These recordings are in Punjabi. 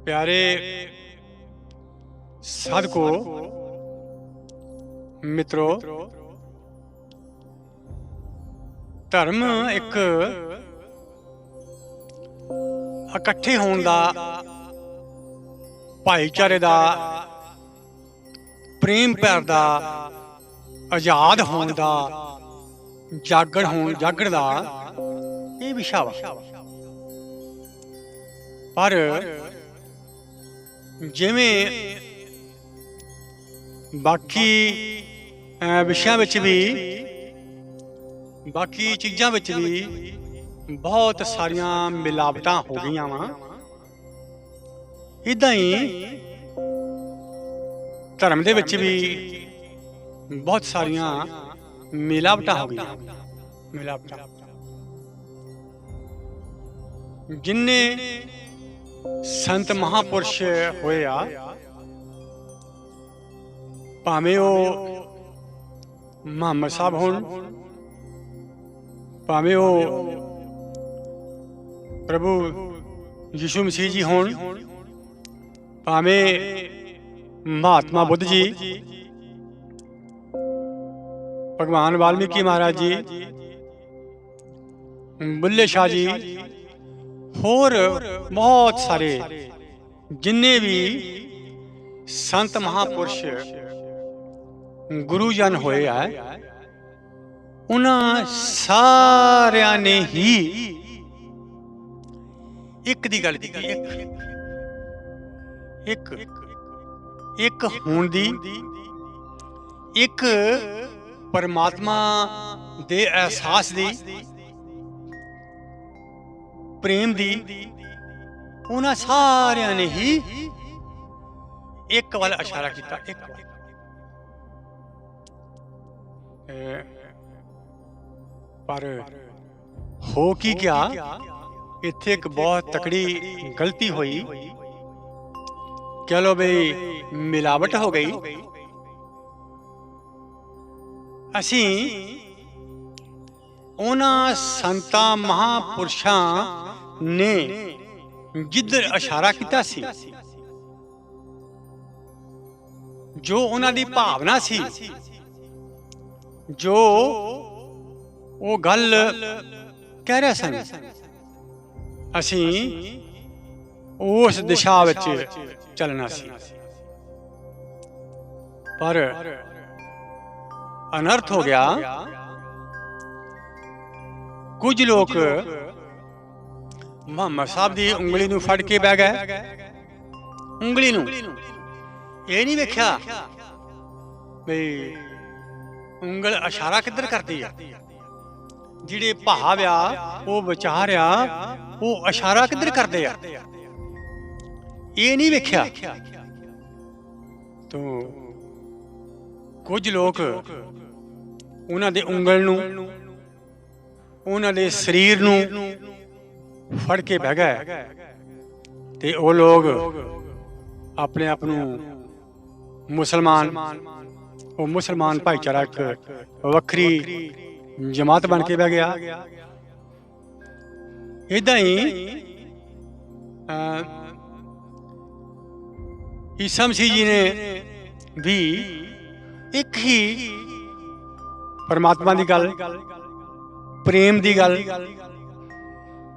प्यारे साधको मित्रों, धर्म एक इकट्ठे होने दा, भाईचारे दा, प्रेम प्यार दा, आजाद होने दा, जागण दा ये विशा वा। पर जिवें बाकी विषयां विच भी, बाकी चीज़ां विच भी बहुत सारियां मिलावटां हो गईयां वा, इदां ही धर्म दे विच भी बहुत सारियां मिलावटां हो गईयां। मिलावटां जिन्ने संत महापुरुष होए आ, भावें ओ मुहम्मद साहब होण, भावें ओ प्रभु यीशु मसीह जी होण, भावें महात्मा बुद्ध जी, भगवान वाल्मीकि महाराज जी, बुल्ले शाह जी, होर बहुत सारे जिन्ने भी संत महापुरुष गुरुजन होए है, उन्हां सारियां ने ही एक दी गल कीती, एक होण दी, एक परमात्मा दे एहसास दी, प्रेम दी, उन्हां सारियां ने ही एक वाल इशारा किया। एक पर हो की क्या, इत्थे एक बहुत तकड़ी गलती हुई, कह लो भाई मिलावट हो गई। असी उन्हां संतां महापुरुषां ने जिधर इशारा किया सी, जो उन्हां दी भावना सी, जो वो गल कह रहे सन, असी उस दिशा विच चलना सी। पर अनर्थ हो गया, कुछ लोग मुहम्मद साहब दी उंगली नूं फड़ के बह गए। उंगली नूं ये नहीं वेख्या बई उंगल इशारा किधर करती है, जिहड़े भाव आ वो विचार आ वो इशारा किधर करते आ, ये नहीं वेख्या। तो कुछ लोग उन्हां दे उंगल नूं, उन्हां दे शरीर नूं फड़ के बह गए, ते वो लोग अपने आप नूं मुसलमान भाईचारा एक वक्री जमात बन के बह गया। इदां ही ईसा मसीह जी ने भी एक ही परमात्मा दी गल, प्रेम दी गल,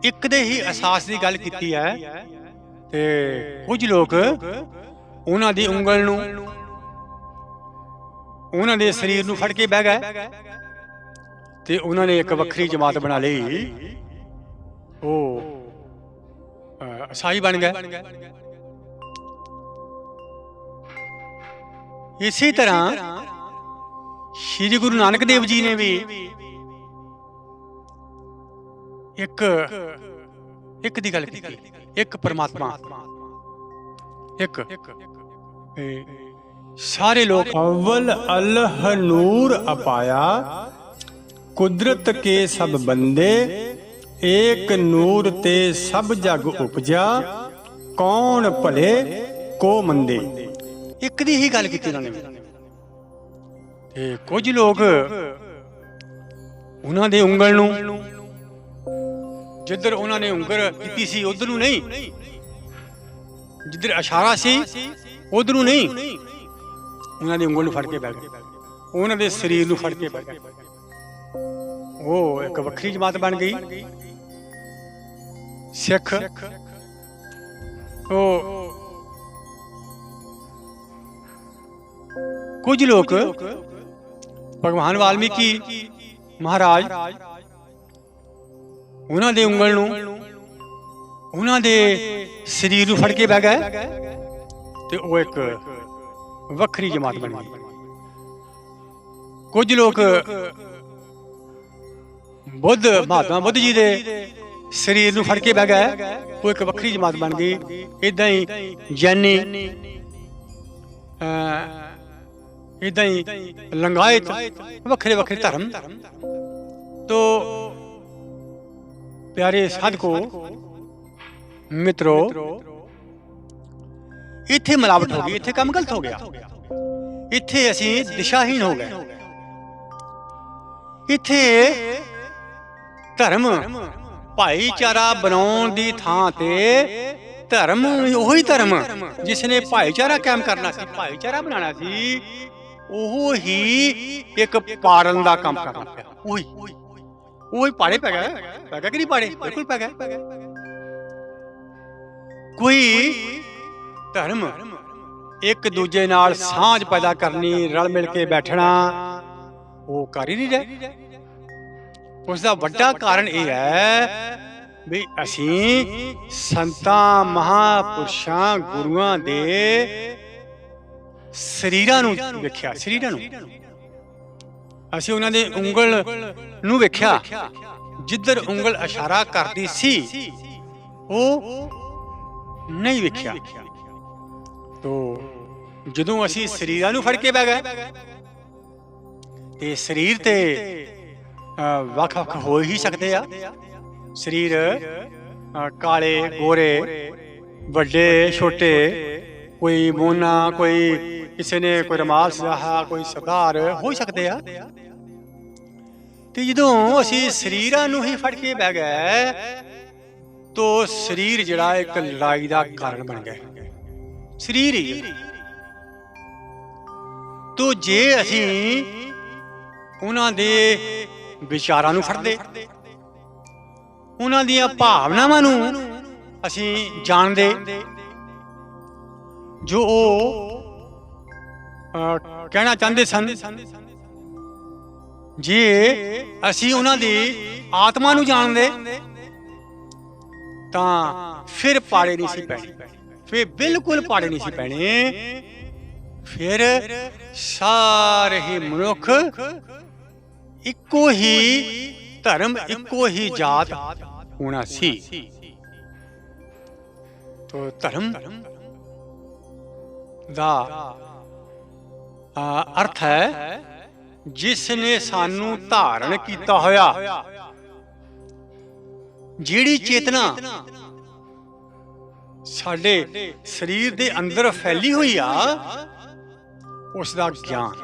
एक दे ही एहसास दी गल कीती है। ते कुछ लोग उन्हां दी उंगल नूं, उन्हां दे शरीर नूं फड़ के बह गए, ते उन्हां ने एक वक्री जमात बना ली, वो ईसाई बन गए। इसी तरह श्री गुरु नानक देव जी ने भी एक दी गल कीती, एक परमात्मा, एक सारे लोग अव्वल अल्लाह नूर अपाया, कुदरत के सब बंदे, एक नूर ते सब जग उपजा, कौन भले को मंदे। एक दी ही गल कीती उन्होंने। ते कुछ लोग उन्हां दे उंगल नूं, जिधर उन्होंने उंगल की सी उधर नहीं, ਜਿੱਧਰ ਇਸ਼ਾਰਾ ਸੀ ਉਧਰੋਂ ਨਹੀਂ, ਉਹਨਾਂ ਦੀ ਉਂਗਲ ਨੂੰ ਫੜ ਕੇ ਬਹਿ ਗਏ, ਉਹਨਾਂ ਦੇ ਸਰੀਰ ਨੂੰ ਫੜ ਕੇ ਬਹਿ ਗਏ। ਉਹ ਇੱਕ ਵੱਖਰੀ ਜਮਾਤ ਬਣ ਗਈ। ਸਿੱਖ ਉਹ ਕੁਝ ਲੋਕ ਭਗਵਾਨ ਵਾਲਮੀਕੀ ਮਹਾਰਾਜ ਉਹਨਾਂ ਦੇ ਉਂਗਲ ਨੂੰ, ਉਹਨਾਂ ਦੇ ਸਰੀਰ ਨੂੰ ਫੜ ਕੇ ਬਹਿ ਗਏ ਤੇ ਉਹ ਇੱਕ ਵੱਖਰੀ ਜਮਾਤ ਬਣ ਗਈ। ਕੁਝ ਲੋਕ ਬੁੱਧ, ਮਹਾਤਮਾ ਬੁੱਧ ਜੀ ਦੇ ਸਰੀਰ ਨੂੰ ਫੜ ਕੇ ਬਹਿ ਗਏ, ਉਹ ਇੱਕ ਵੱਖਰੀ ਜਮਾਤ ਬਣ ਗਈ। ਏਦਾਂ ਹੀ ਜੈਨੀ, ਏਦਾਂ ਹੀ ਲਿੰਗਾਇਤ, ਵੱਖਰੇ ਵੱਖਰੇ ਧਰਮ। ਤੋ ਪਿਆਰੇ ਸਾਧਕੋ ਮਿੱਤਰੋ, ਇੱਥੇ ਮਿਲਾਵਟ ਹੋ ਗਈ, ਇੱਥੇ ਕੰਮ ਗਲਤ ਹੋ ਗਿਆ, ਇੱਥੇ ਅਸੀਂ ਦਿਸ਼ਾਹੀਨ ਹੋ ਗਏ। ਇੱਥੇ ਧਰਮ ਭਾਈਚਾਰਾ ਬਣਾਉਣ ਦੀ ਥਾਂ ਤੇ ਧਰਮ, ਉਹੀ ਧਰਮ ਜਿਸ ਨੇ ਭਾਈਚਾਰਾ ਕਾਇਮ ਕਰਨਾ ਸੀ, ਭਾਈਚਾਰਾ ਬਣਾਉਣਾ ਸੀ, ਉਹ ਹੀ ਇੱਕ ਪਾੜਨ ਦਾ ਕੰਮ ਕਰਨਾ ਪਿਆ। ਉਹੀ ਪਾੜੇ ਪੈ ਗਿਆ ਕਿ ਨਹੀਂ? ਪਾੜੇ ਬਿਲਕੁਲ ਪੈ ਗਿਆ। ਕੋਈ ਧਰਮ ਇੱਕ ਦੂਜੇ ਨਾਲ ਸਾਂਝ ਪੈਦਾ ਕਰਨੀ, ਰਲ ਮਿਲ ਕੇ ਬੈਠਣਾ, ਉਹ ਕਰ ਹੀ ਨਹੀਂ ਰਿਹਾ। ਉਸ ਦਾ ਵੱਡਾ ਕਾਰਨ ਇਹ ਹੈ ਵੀ ਅਸੀਂ ਸੰਤਾਂ, ਮਹਾਂਪੁਰਸ਼ਾਂ, ਗੁਰੂਆਂ ਦੇ ਸਰੀਰਾਂ ਨੂੰ ਵੇਖਿਆ, ਸਰੀਰਾਂ ਨੂੰ ਅਸੀਂ ਉਹਨਾਂ ਦੇ ਉਂਗਲ ਨੂੰ ਵੇਖਿਆ। ਜਿੱਧਰ ਉਂਗਲ ਇਸ਼ਾਰਾ ਕਰਦੀ ਸੀ ਉਹ ਨਹੀਂ ਵੇਖਿਆ। ਤੋ ਜਦੋਂ ਅਸੀਂ ਸਰੀਰਾਂ ਨੂੰ ਫੜ ਕੇ ਬਹਿ ਗਏ ਤੇ ਸਰੀਰ ਤੇ ਵੱਖ ਵੱਖ ਹੋ ਹੀ ਸਕਦੇ ਆ। ਸਰੀਰ ਕਾਲੇ ਗੋਰੇ, ਵੱਡੇ ਛੋਟੇ, ਕੋਈ ਮੋਨਾ, ਕੋਈ ਕਿਸੇ ਨੇ ਕੋਈ ਰਮਾਲ ਸਜਾਹਾ, ਕੋਈ ਸਰਦਾਰ ਹੋ ਸਕਦੇ ਆ। ਤੇ ਜਦੋਂ ਅਸੀਂ ਸਰੀਰਾਂ ਨੂੰ ਹੀ ਫੜ ਕੇ ਬਹਿ ਗਏ ਤੋ ਸਰੀਰ ਜਿਹੜਾ ਇੱਕ ਲੜਾਈ ਦਾ ਕਾਰਨ ਬਣ ਗਿਆ। ਸਰੀਰ ਹੀ ਤੋ ਜੇ ਅਸੀਂ ਉਹਨਾਂ ਦੇ ਵਿਚਾਰਾਂ ਨੂੰ ਫੜਦੇ, ਉਹਨਾਂ ਦੀਆਂ ਭਾਵਨਾਵਾਂ ਨੂੰ ਅਸੀਂ ਜਾਣਦੇ, ਜੋ ਉਹ ਕਹਿਣਾ ਚਾਹੁੰਦੇ ਸਨ, ਜੇ ਅਸੀਂ ਉਹਨਾਂ ਦੀ ਆਤਮਾ ਨੂੰ ਜਾਣਦੇ ਤਾਂ ਫਿਰ ਪਾੜੇ ਨਹੀਂ ਸੀ ਪੈਣੇ, ਫਿਰ ਬਿਲਕੁਲ ਪਾੜੇ ਨਹੀਂ ਸੀ ਪੈਣੇ। ਫਿਰ ਸਾਰੇ ਹੀ ਮਨੁੱਖ ਇੱਕੋ ਹੀ ਧਰਮ, ਇੱਕੋ ਹੀ ਜਾਤ ਹੋਣਾ ਸੀ। ਤੋ ਧਰਮ ਦਾ ਅਰਥ ਹੈ ਜਿਸ ਨੇ ਸਾਨੂੰ ਧਾਰਨ ਕੀਤਾ ਹੋਇਆ। ਜਿਹੜੀ ਚੇਤਨਾ ਸਾਡੇ ਸਰੀਰ ਦੇ ਅੰਦਰ ਫੈਲੀ ਹੋਈ ਆ, ਉਸ ਦਾ ਗਿਆਨ।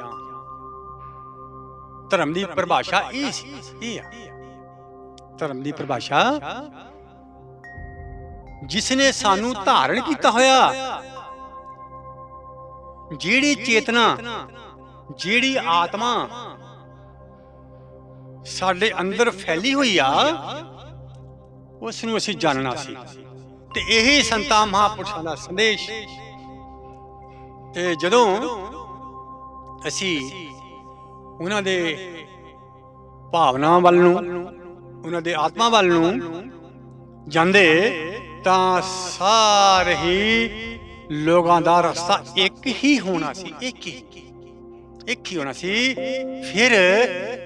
ਧਰਮ ਦੀ ਪਰਿਭਾਸ਼ਾ ਇਹ ਆ। ਧਰਮ ਦੀ ਪਰਿਭਾਸ਼ਾ ਜਿਸ ਨੇ ਸਾਨੂੰ ਧਾਰਨ ਕੀਤਾ ਹੋਇਆ। ਜਿਹੜੀ ਚੇਤਨਾ, ਜਿਹੜੀ ਆਤਮਾ ਸਾਡੇ ਅੰਦਰ ਫੈਲੀ ਹੋਈ ਆ, ਉਸ ਨੂੰ ਅਸੀਂ ਜਾਣਨਾ ਸੀ। ਤੇ ਇਹ ਸੰਤਾਂ ਮਹਾਂਪੁਰਸ਼ਾਂ ਦਾ ਸੰਦੇਸ਼। ਤੇ ਜਦੋਂ ਅਸੀਂ ਉਹਨਾਂ ਦੇ ਭਾਵਨਾਵਾਂ ਵੱਲ ਨੂੰ, ਉਹਨਾਂ ਦੇ ਆਤਮਾ ਵੱਲ ਨੂੰ ਜਾਂਦੇ ਤਾਂ ਸਾਰੇ ਹੀ ਲੋਕਾਂ ਦਾ ਰਸਤਾ ਇੱਕ ਹੀ ਹੋਣਾ ਸੀ, ਇੱਕ ਹੀ ਹੋਣਾ ਸੀ। ਫਿਰ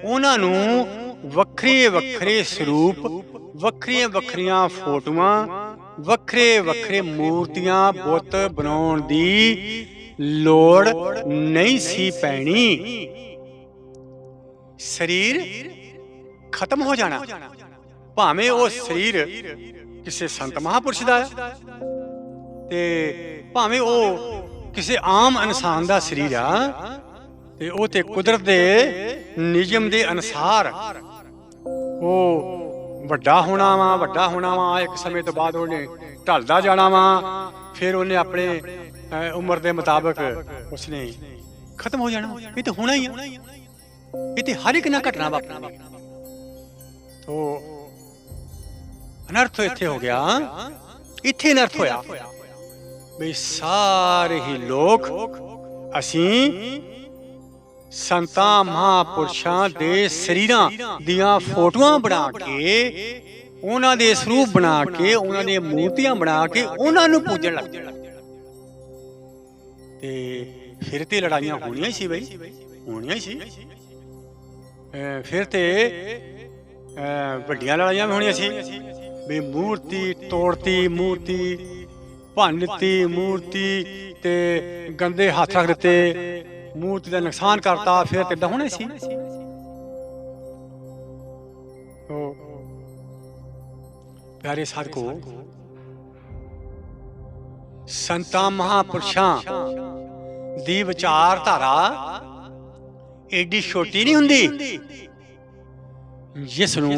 ਉਹਨਾਂ ਨੂੰ ਵੱਖਰੇ ਵੱਖਰੇ ਸਰੂਪ, ਵੱਖਰੀਆਂ ਵੱਖਰੀਆਂ ਫੋਟੋਆਂ, ਵੱਖਰੇ ਵੱਖਰੇ ਮੂਰਤੀਆਂ, ਬੁੱਤ ਬਣਾਉਣ ਦੀ ਲੋੜ ਨਹੀਂ ਸੀ ਪੈਣੀ। ਸਰੀਰ ਖਤਮ ਹੋ ਜਾਣਾ, ਭਾਵੇਂ ਉਹ ਸਰੀਰ ਕਿਸੇ ਸੰਤ ਮਹਾਂਪੁਰਸ਼ ਦਾ ਤੇ ਭਾਵੇਂ ਉਹ ਕਿਸੇ ਆਮ ਇਨਸਾਨ ਦਾ ਸਰੀਰ ਆ, ਤੇ ਉਹ ਤੇ ਕੁਦਰਤ ਦੇ ਨਿਯਮ ਦੇ ਅਨੁਸਾਰ ਉਹ ਵੱਡਾ ਹੋਣਾ ਵਾ ਇੱਕ ਸਮੇਂ ਤੋਂ ਬਾਅਦ ਉਹਨੇ ਢਲਦਾ ਜਾਣਾ ਵਾ, ਫਿਰ ਉਹਨੇ ਆਪਣੇ ਉਮਰ ਦੇ ਮੁਤਾਬਕ ਉਸਨੇ ਖਤਮ ਹੋ ਜਾਣਾ। ਇਹ ਤਾਂ ਹੋਣਾ ਹੀ ਆ, ਇਹ ਤੇ ਹਰ ਇੱਕ ਨਾਲ ਘਟਨਾ ਵਾਪਰਨੀ। ਤੋ ਅਨਰਥ ਇੱਥੇ ਹੋ ਗਿਆ, ਇੱਥੇ ਅਨਰਥ ਹੋਇਆ ਵੀ ਸਾਰੇ ਹੀ ਲੋਕ ਅਸੀਂ ਸੰਤਾਂ ਮਹਾਂਪੁਰਸ਼ਾਂ ਦੇ ਸਰੀਰਾਂ ਦੀਆਂ ਫੋਟੋਆਂ ਬਣਾ ਕੇ, ਉਹਨਾਂ ਦੇ ਸਰੂਪ ਬਣਾ ਕੇ, ਉਹਨਾਂ ਦੀਆਂ ਮੂਰਤੀਆਂ ਬਣਾ ਕੇ ਉਹਨਾਂ ਨੂੰ ਪੂਜਣ ਲੱਗ ਜਾਣਾ। ਤੇ ਫਿਰ ਤੇ ਲੜਾਈਆਂ ਹੋਣੀਆਂ ਹੀ ਸੀ ਬਈ, ਹੋਣੀਆਂ ਹੀ ਸੀ। ਫਿਰ ਤੇ ਵੱਡੀਆਂ ਲੜਾਈਆਂ ਵੀ ਹੋਣੀਆਂ ਸੀ ਵੀ ਮੂਰਤੀ ਤੋੜਤੀ, ਮੂਰਤੀ ਭੰਨਤੀ, ਮੂਰਤੀ ਤੇ ਗੰਦੇ ਹੱਥ ਰੱਖ ਦਿੱਤੇ, ਮੂਰਤੀ ਦਾ ਨੁਕਸਾਨ ਕਰਤਾ। ਫਿਰ ਕਿੱਦਾਂ ਹੋਣਾ ਸੀ? ਪਿਆਰੇ ਸਾਧਕੋ, ਸੰਤਾਂ ਮਹਾਂਪੁਰਸ਼ਾਂ ਦੀ ਵਿਚਾਰਧਾਰਾ ਏਡੀ ਛੋਟੀ ਨਹੀਂ ਹੁੰਦੀ ਜਿਸ ਨੂੰ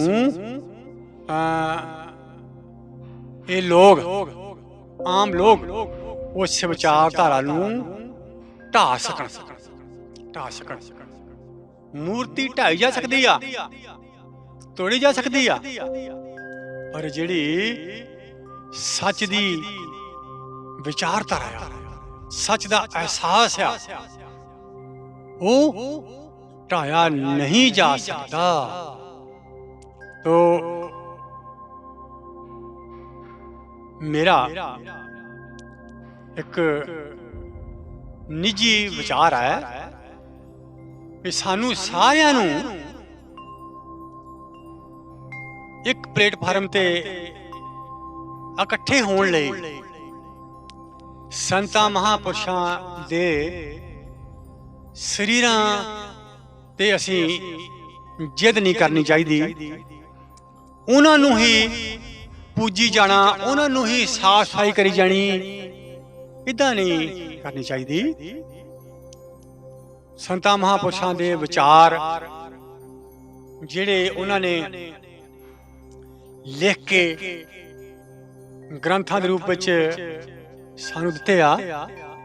ਇਹ ਲੋਕ, ਆਮ ਲੋਕ ਉਸ ਵਿਚਾਰਧਾਰਾ ਨੂੰ ਢਾਹ ਸਕਣ। ਮੂਰਤੀ ਢਾਈ ਜਾ ਸਕਦੀ ਆ, ਤੋੜੀ ਜਾ ਸਕਦੀ ਆ, ਪਰ ਜਿਹੜੀ ਸੱਚ ਦੀ ਵਿਚਾਰਧਾਰਾ ਆ, ਸੱਚ ਦਾ ਅਹਿਸਾਸ ਆ, ਉਹ ਢਾਇਆ ਨਹੀਂ ਜਾ ਸਕਦਾ। ਤੋ ਮੇਰਾ ਇੱਕ ਨਿੱਜੀ ਵਿਚਾਰ ਹੈ ਕਿ ਸਾਨੂੰ ਸਾਰਿਆਂ ਨੂੰ ਇੱਕ ਪਲੇਟਫਾਰਮ ਤੇ ਇਕੱਠੇ ਹੋਣ ਲਈ ਸੰਤਾਂ ਮਹਾਂਪੁਰਸ਼ਾਂ ਦੇ ਸਰੀਰਾਂ ਤੇ ਅਸੀਂ ਜਿੱਦ ਨਹੀਂ ਕਰਨੀ ਚਾਹੀਦੀ। ਉਹਨਾਂ ਨੂੰ ਹੀ ਪੂਜੀ ਜਾਣਾ, ਉਹਨਾਂ ਨੂੰ ਹੀ ਸਾਫ਼ ਸਫਾਈ ਕਰੀ ਜਾਣੀ, ਇੱਦਾਂ ਨਹੀਂ ਕਰਨੀ ਚਾਹੀਦੀ। ਸੰਤਾਂ ਮਹਾਂਪੁਰਸ਼ਾਂ ਦੇ ਵਿਚਾਰ ਜਿਹੜੇ ਉਹਨਾਂ ਨੇ ਲਿਖ ਕੇ ਗ੍ਰੰਥਾਂ ਦੇ ਰੂਪ ਵਿੱਚ ਸਾਨੂੰ ਦਿੱਤੇ ਆ,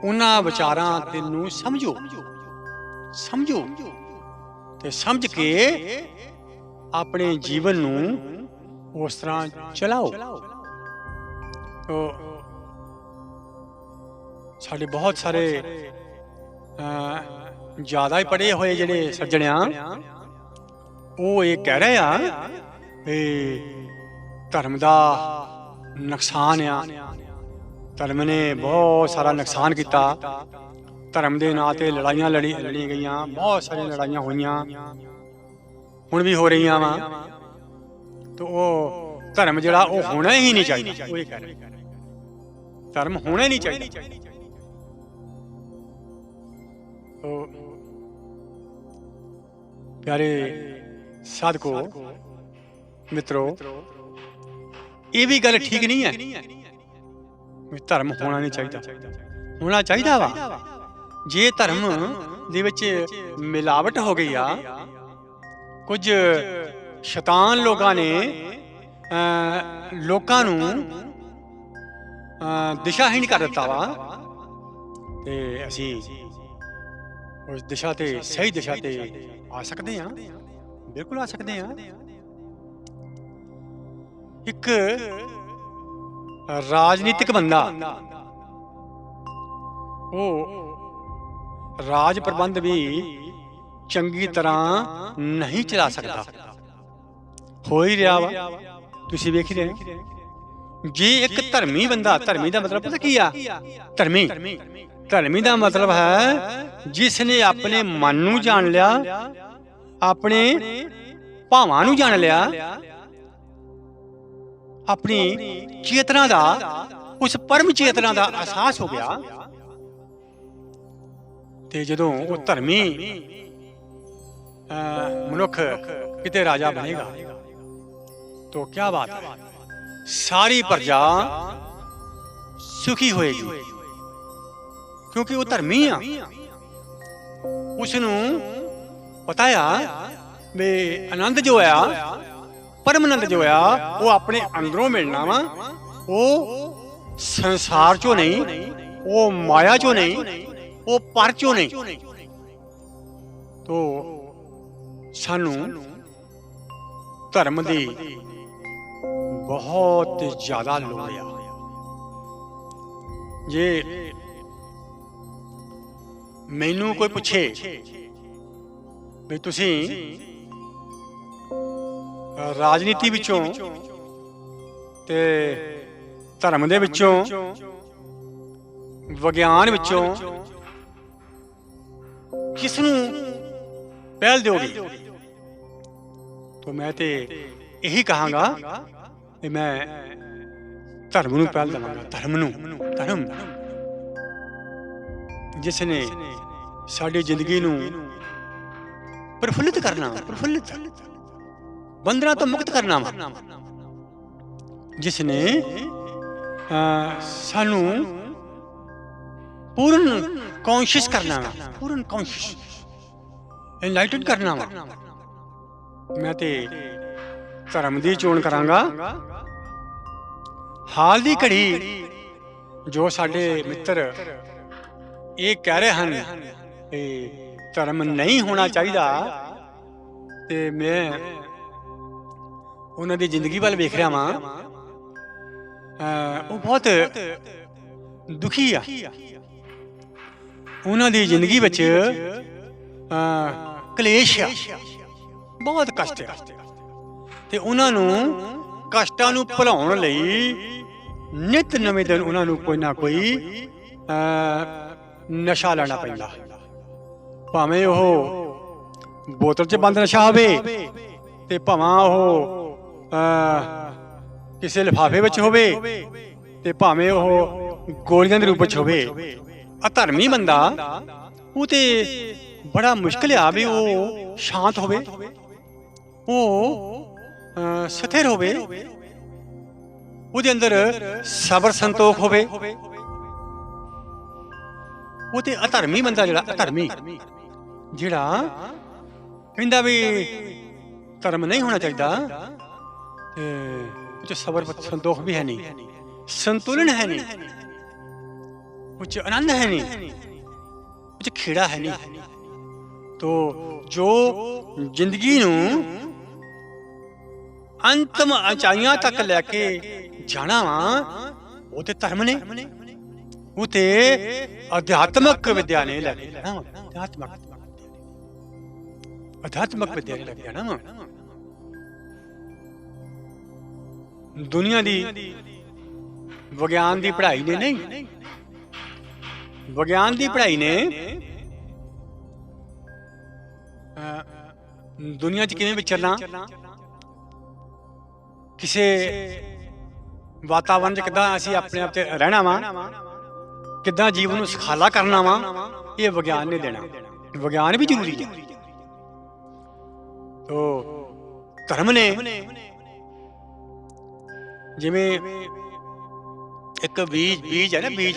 ਉਹਨਾਂ ਵਿਚਾਰਾਂ ਤੇ ਨੂੰ ਸਮਝੋ ਤੇ ਸਮਝ ਕੇ ਆਪਣੇ ਜੀਵਨ ਨੂੰ ਉਸ ਤਰ੍ਹਾਂ ਚਲਾਓ। ਸਾਡੇ ਬਹੁਤ ਸਾਰੇ ਜ਼ਿਆਦਾ ਹੀ ਪੜ੍ਹੇ ਹੋਏ ਜਿਹੜੇ ਸੱਜਣਿਆਂ, ਉਹ ਇਹ ਕਹਿ ਰਹੇ ਆ ਵੀ ਧਰਮ ਦਾ ਨੁਕਸਾਨ ਆ, ਧਰਮ ਨੇ ਬਹੁਤ ਸਾਰਾ ਨੁਕਸਾਨ ਕੀਤਾ, ਧਰਮ ਦੇ ਨਾਂ ਤੇ ਲੜਾਈਆਂ ਲੜੀਆਂ ਗਈਆਂ, ਬਹੁਤ ਸਾਰੀਆਂ ਲੜਾਈਆਂ ਹੋਈਆਂ, ਹੁਣ ਵੀ ਹੋ ਰਹੀਆਂ ਵਾ। ਤੇ ਉਹ ਧਰਮ ਜਿਹੜਾ ਉਹ ਹੋਣਾ ਹੀ ਨਹੀਂ ਚਾਹੀਦਾ। ਉਹ ਇਹ ਕਹਿ ਰਹੇ ਧਰਮ ਹੋਣਾ ਹੀ ਨਹੀਂ ਚਾਹੀਦਾ। ਪਿਆਰੇ ਸਾਧਕੋ ਮਿੱਤਰੋ, ਇਹ ਵੀ ਗੱਲ ਠੀਕ ਨਹੀਂ ਹੈ ਵੀ ਧਰਮ ਹੋਣਾ ਨਹੀਂ ਚਾਹੀਦਾ। ਹੋਣਾ ਚਾਹੀਦਾ ਵਾ। ਜੇ ਧਰਮ ਦੇ ਵਿੱਚ ਮਿਲਾਵਟ ਹੋ ਗਈ ਆ, ਕੁਝ ਸ਼ੈਤਾਨ ਲੋਕਾਂ ਨੇ ਲੋਕਾਂ ਨੂੰ ਦਿਸ਼ਾਹੀਣ ਕਰ ਦਿੱਤਾ ਵਾ, ਤੇ ਅਸੀਂ ਉਸ ਦਿਸ਼ਾ ਤੇ, ਸਹੀ ਦਿਸ਼ਾ ਤੇ ਆ ਸਕਦੇ ਹਾਂ, ਬਿਲਕੁਲ ਆ ਸਕਦੇ ਹਾਂ। ਇੱਕ ਰਾਜਨੀਤਿਕ ਬੰਦਾ ਉਹ ਰਾਜ ਪ੍ਰਬੰਧ ਵੀ ਚੰਗੀ ਤਰ੍ਹਾਂ ਨਹੀਂ ਚਲਾ ਸਕਦਾ। ਹੋ ਹੀ ਰਿਹਾ ਵਾ, ਤੁਸੀਂ ਵੇਖ ਹੀ ਰਹੇ। ਜੇ ਇੱਕ ਧਰਮੀ ਬੰਦਾ, ਧਰਮੀ ਦਾ ਮਤਲਬ ਪਤਾ ਕੀ ਆ? ਧਰਮੀ ਦਾ ਮਤਲਬ ਹੈ ਜਿਸ ਨੇ ਆਪਣੇ ਮਨ ਨੂੰ ਜਾਣ ਲਿਆ, ਆਪਣੇ ਭਾਵਾਂ ਨੂੰ ਜਾਣ ਲਿਆ, ਆਪਣੀ ਚੇਤਨਾ ਦਾ, ਉਸ ਪਰਮ ਚੇਤਨਾ ਦਾ ਅਹਿਸਾਸ ਹੋ ਗਿਆ। ਤੇ ਜਦੋਂ ਉਹ ਧਰਮੀ ਮਨੁੱਖ ਕਿਤੇ ਰਾਜਾ ਬਣੇਗਾ तो क्या बात है, सारी प्रजा सुखी होएगी, क्योंकि वो धर्मी आ। उसनू पता आ भी आनंद जो आ परमानंद जो आ वो अपने अंदरों मिलना वा, वो संसार चो नहीं, वो माया चो नहीं, वो पर चो नहीं। तो सानू धर्म की बहुत ज्यादा लोड़ आ। जे मैनू कोई पूछे भी तुसी राजनीति विचों ते धर्म दे विचों विज्ञान विचों किसनू पहल दोगे, तो मैं ते यही कहांगा कि मैं धर्म नू पहल देवांगा। धर्म जिसने साडी जिंदगी नू प्रफुल्लित करना, प्रफुल्लित बंधना तो मुक्त करना वा, जिसने सानू पूर्ण कॉन्शियस करना वा, पूर्ण कॉन्शियस एनलाइटन करना वा। मैं ते धर्म दी चोण करांगा। हाल दी घड़ी जो साडे मित्र ये कह रहे हैं धर्म नहीं होना चाहिए, ते मैं उन्हां दी जिंदगी वाल वेख रहा वां, वो बहुत दुखी आ। उन्हां दी जिंदगी विच कलेश आ, बहुत कष्ट आ, ते उन्हां नूं कष्टां नूं भुलाउण लई नित नवें दिन उन्हां नूं कोई ना कोई नशा लेना पैंदा। भावें ओह बोतल च बंद नशा होवे ते भावें ओह किसी लिफाफे विच होवे ते भावें ओह गोलियां दे रूप विच होवे। अधर्मी बंदा वो ते बड़ा मुश्किल आ भी वो शांत होवे, वो स्थिर होवे, उहदे अंदर सबर संतोख होवे। वो ते अधर्मी बंदा जिहड़ा, अधर्मी जिहड़ा कहंदा भी धर्म नहीं होना चाहिए, ते सबर संतोख भी है नहीं, संतुलन है नहीं, कुछ आनंद है नहीं, कुछ खेड़ा है नहीं। तो जो जिंदगी नूं अंतम ऊंचाइयां तक लैके जाना वा, वो ते धर्म ने, वो ते अध्यात्मक विद्या ने लैके जाना वा, अध्यात्मक विद्या ने लैके जाना वा। दुनिया दी विज्ञान दी पढ़ाई ने नहीं, विज्ञान दी पढ़ाई ने दुनिया च किवें विचरना, किसे वातावरण च किद्दां असीं अपने आप च रहना वा, किद्दां जीवन नूं सुखाला करना वा, ये विज्ञान ने देना। विज्ञान भी जरूरी है। तो धर्म ने जिवें एक बीज है ना, बीज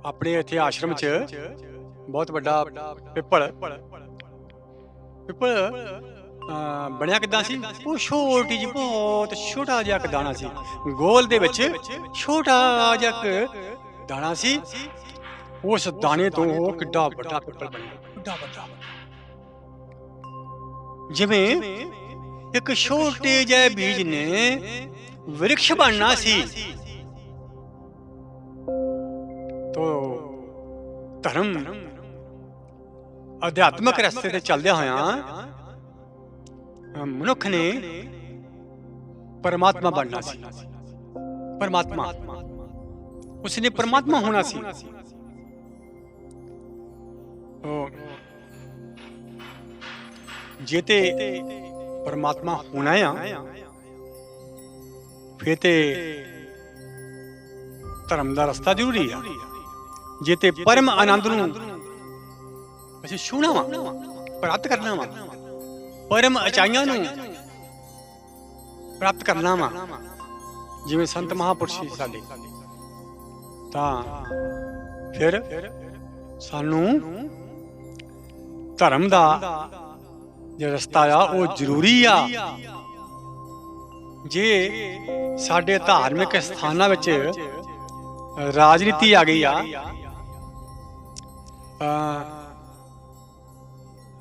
अपने इत्थे आश्रम च बहुत बड़ा पिपल बनया किदां सी, वो छोटी जी बहुत छोटा जिहा एक दाना सी, गोल दे विच छोटा जिहा एक दाना सी, उस दाने तो किड्डा बड़ा पिपल बनया, किड्डा बड़ा। जिवें एक छोटे जिहे बीज ने वृक्ष बनना सी, तो धर्म अध्यात्मक रस्ते ते चलदे होया मनुख ने परमात्मा बनना सी, परमात्मा उसने परमात्मा होना सी। जे ते परमात्मा होना आ, फिर ते धर्म दा रस्ता जरूरी है। जे ते परम आनंद नूं असीं छूहना वा, प्राप्त करना वा, परम अचाइयां नूं प्राप्त करना वा, जिवें संत महापुरुष साडे, तां फिर सानू धर्म दा ਜਿਹੜਾ ਰਸਤਾ ਆ ਉਹ ਜ਼ਰੂਰੀ ਆ। ਜੇ ਸਾਡੇ ਧਾਰਮਿਕ ਸਥਾਨਾਂ ਵਿੱਚ ਰਾਜਨੀਤੀ ਆ ਗਈ ਆ,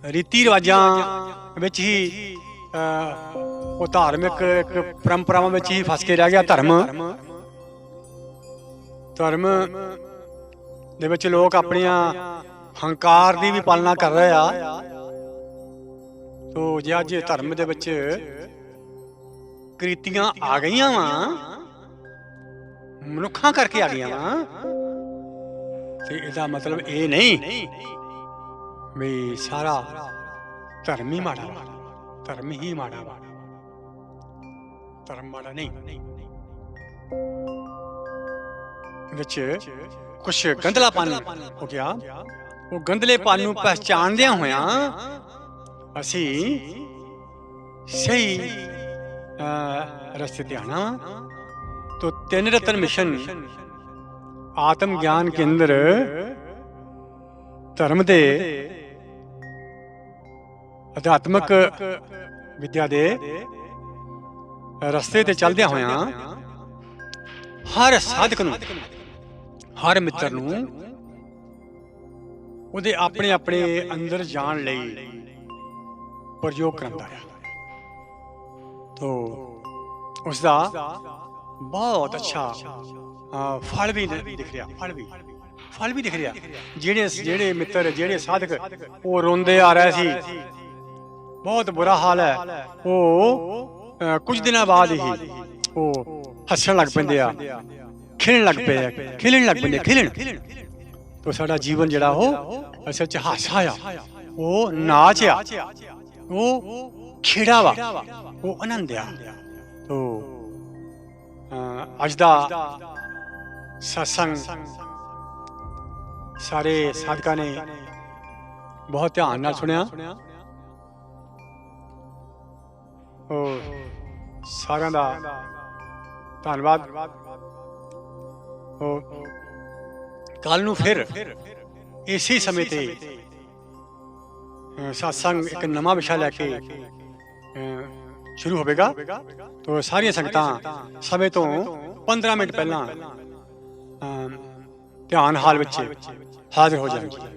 ਰੀਤੀ ਰਿਵਾਜਾਂ ਵਿੱਚ ਹੀ ਉਹ ਧਾਰਮਿਕ ਇੱਕ ਪਰੰਪਰਾਵਾਂ ਵਿੱਚ ਹੀ ਫਸ ਕੇ ਰਹਿ ਗਿਆ ਧਰਮ ਦੇ ਵਿੱਚ ਲੋਕ ਆਪਣੀਆਂ ਹੰਕਾਰ ਦੀ ਵੀ ਪਾਲਣਾ ਕਰ ਰਹੇ ਆ। ਤੋ ਜੇ ਅੱਜ ਧਰਮ ਦੇ ਵਿੱਚ ਕ੍ਰਿਤੀਆਂ ਆ ਗਈਆਂ ਵਾ, ਮਨੁੱਖਾਂ ਕਰਕੇ ਆ ਗਈਆਂ ਵਾ, ਤੇ ਇਹਦਾ ਮਤਲਬ ਇਹ ਨਹੀਂ ਵੀ ਸਾਰਾ ਧਰਮ ਹੀ ਮਾੜਾ ਵਾ, ਧਰਮ ਹੀ ਮਾੜਾ ਵਾ। ਧਰਮ ਮਾੜਾ ਨਹੀਂ, ਵਿੱਚ ਕੁਛ ਗੰਦਲਾਪਨ ਹੋ ਗਿਆ। ਉਹ ਗੰਦਲੇਪਨ ਨੂੰ ਪਹਿਚਾਣਦਿਆਂ ਹੋਇਆਂ ਅਸੀਂ ਸਹੀ ਰਸਤੇ ਤੇ ਆਣਾ ਵਾ। ਤੋ 3 ਰਤਨ ਮਿਸ਼ਨ ਆਤਮ ਗਿਆਨ ਕੇਂਦਰ ਧਰਮ ਦੇ ਅਧਿਆਤਮਕ ਵਿਦਿਆ ਦੇ ਰਸਤੇ ਤੇ ਚੱਲਦਿਆਂ ਹੋਇਆਂ ਹਰ ਸਾਧਕ ਨੂੰ, ਹਰ ਮਿੱਤਰ ਨੂੰ ਉਹਦੇ ਆਪਣੇ ਆਪਣੇ ਅੰਦਰ ਜਾਣ ਲਈ ਪ੍ਰਯੋਗ ਕਰਾਂਦਾ ਹੈ। ਤੋ ਉਸ ਦਾ ਬਹੁਤ ਅੱਛਾ ਫਲ ਵੀ ਦਿਖ ਰਿਹਾ, ਫਲ ਵੀ ਦਿਖ ਰਿਹਾ। ਜਿਹੜੇ ਮਿੱਤਰ, ਜਿਹੜੇ ਸਾਧਕ ਉਹ ਰੋਂਦੇ ਆ ਰਹੇ ਸੀ, ਬਹੁਤ ਬੁਰਾ ਹਾਲ ਹੈ, ਉਹ ਕੁਝ ਦਿਨਾਂ ਬਾਅਦ ਹੀ ਉਹ ਹੱਸਣ ਲੱਗ ਪੈਂਦੇ ਆ, ਖੇਲਣ ਲੱਗ ਪੈਂਦੇ। ਤੋ ਸਾਡਾ ਜੀਵਨ ਜਿਹੜਾ ਉਹ ਅਸਲ 'ਚ ਹਾਸਾ ਆ, ਉਹ ਨਾਚ ਆ, ਉਹ ਖੇੜਾ ਵਾ, ਉਹ ਆਨੰਦ ਆ। ਤੋ ਅੱਜ ਦਾ ਸਤਸੰਗ ਸਾਰੇ ਸਾਧਕਾਂ ਨੇ ਬਹੁਤ ਧਿਆਨ ਨਾਲ ਸੁਣਿਆ। ਸਾਰਿਆਂ ਦਾ ਧੰਨਵਾਦ। ਕੱਲ ਨੂੰ ਫਿਰ ਇਸੇ ਸਮੇਂ ਤੇ ਸਤਸੰਗ ਇੱਕ ਨਵਾਂ ਵਿਸ਼ਾ ਲੈ ਕੇ ਸ਼ੁਰੂ ਹੋਵੇਗਾ। ਤੋ ਸਾਰੀਆਂ ਸੰਗਤਾਂ ਸਮੇਂ ਤੋਂ 15 ਮਿੰਟ ਪਹਿਲਾਂ ਧਿਆਨ ਹਾਲ ਵਿੱਚ ਹਾਜ਼ਰ ਹੋ ਜਾਣਗੀਆਂ।